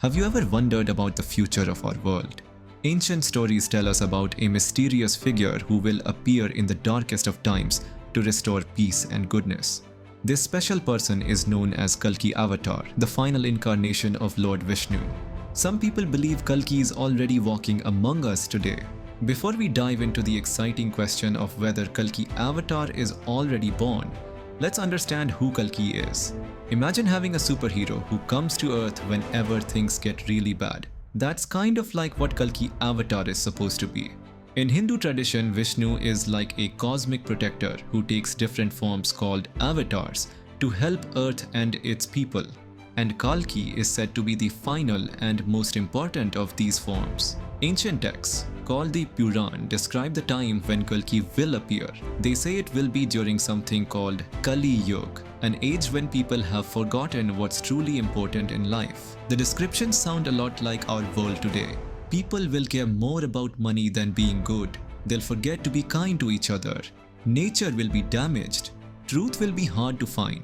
Have you ever wondered about the future of our world? Ancient stories tell us about a mysterious figure who will appear in the darkest of times to restore peace and goodness. This special person is known as Kalki Avatar, the final incarnation of Lord Vishnu. Some people believe Kalki is already walking among us today. Before we dive into the exciting question of whether Kalki Avatar is already born, let's understand who Kalki is. Imagine having a superhero who comes to Earth whenever things get really bad. That's kind of like what Kalki Avatar is supposed to be. In Hindu tradition, Vishnu is like a cosmic protector who takes different forms called avatars to help Earth and its people. And Kalki is said to be the final and most important of these forms. Ancient texts, called the Puranas, describe the time when Kalki will appear. They say it will be during something called Kali Yuga, an age when people have forgotten what's truly important in life. The descriptions sound a lot like our world today. People will care more about money than being good. They'll forget to be kind to each other. Nature will be damaged. Truth will be hard to find.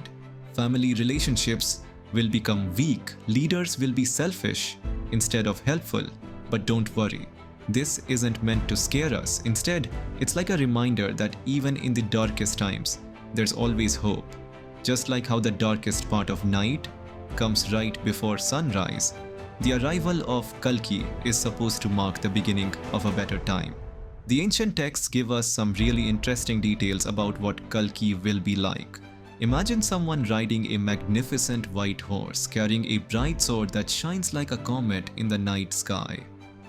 Family relationships will become weak. Leaders will be selfish instead of helpful. But don't worry, this isn't meant to scare us. Instead, it's like a reminder that even in the darkest times, there's always hope. Just like how the darkest part of night comes right before sunrise, the arrival of Kalki is supposed to mark the beginning of a better time. The ancient texts give us some really interesting details about what Kalki will be like. Imagine someone riding a magnificent white horse, carrying a bright sword that shines like a comet in the night sky.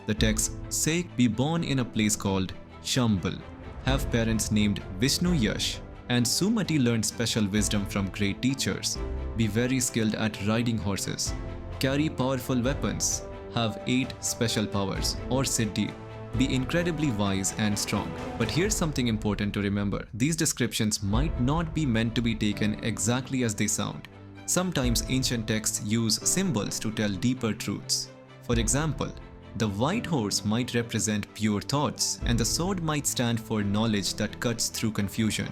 The texts say, be born in a place called Shambhal, have parents named Vishnu Yash, and Sumati learned special wisdom from great teachers, be very skilled at riding horses, carry powerful weapons, have 8 special powers or siddhi, be incredibly wise and strong. But here's something important to remember. These descriptions might not be meant to be taken exactly as they sound. Sometimes ancient texts use symbols to tell deeper truths. For example, the white horse might represent pure thoughts, and the sword might stand for knowledge that cuts through confusion.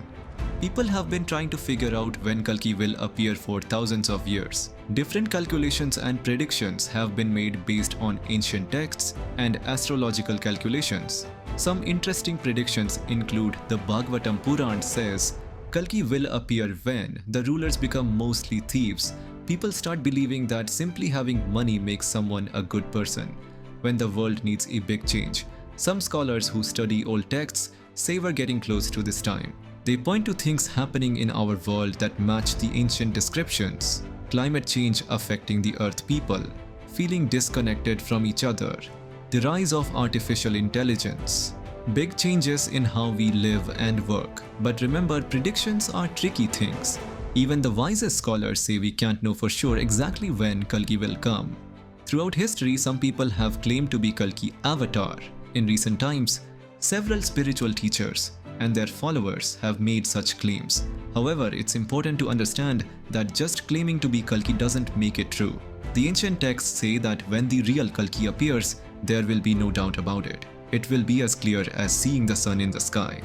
People have been trying to figure out when Kalki will appear for thousands of years. Different calculations and predictions have been made based on ancient texts and astrological calculations. Some interesting predictions include the Bhagavatam Purana says, Kalki will appear when the rulers become mostly thieves. People start believing that simply having money makes someone a good person, when the world needs a big change. Some scholars who study old texts say we're getting close to this time. They point to things happening in our world that match the ancient descriptions. Climate change affecting the Earth people, feeling disconnected from each other, the rise of artificial intelligence, big changes in how we live and work. But remember, predictions are tricky things. Even the wisest scholars say we can't know for sure exactly when Kalki will come. Throughout history, some people have claimed to be Kalki Avatar. In recent times, several spiritual teachers and their followers have made such claims. However, it's important to understand that just claiming to be Kalki doesn't make it true. The ancient texts say that when the real Kalki appears, there will be no doubt about it. It will be as clear as seeing the sun in the sky.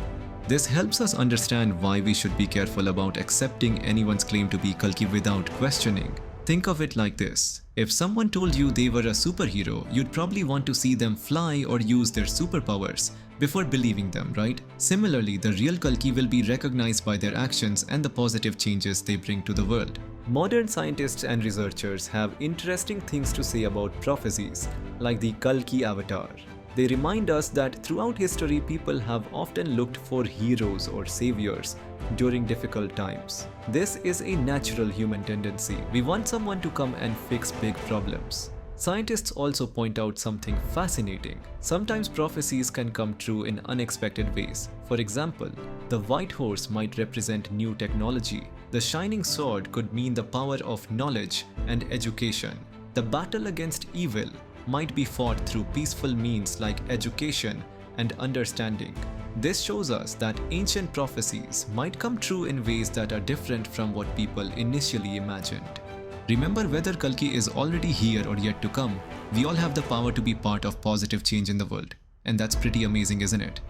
This helps us understand why we should be careful about accepting anyone's claim to be Kalki without questioning. Think of it like this. If someone told you they were a superhero, you'd probably want to see them fly or use their superpowers before believing them, right? Similarly, the real Kalki will be recognized by their actions and the positive changes they bring to the world. Modern scientists and researchers have interesting things to say about prophecies, like the Kalki Avatar. They remind us that throughout history, people have often looked for heroes or saviors during difficult times. This is a natural human tendency. We want someone to come and fix big problems. Scientists also point out something fascinating. Sometimes prophecies can come true in unexpected ways. For example, the white horse might represent new technology. The shining sword could mean the power of knowledge and education. The battle against evil might be fought through peaceful means like education and understanding. This shows us that ancient prophecies might come true in ways that are different from what people initially imagined. Remember, whether Kalki is already here or yet to come, we all have the power to be part of positive change in the world. And that's pretty amazing, isn't it?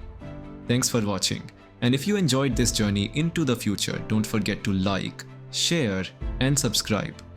Thanks for watching. And if you enjoyed this journey into the future, don't forget to like, share, and subscribe.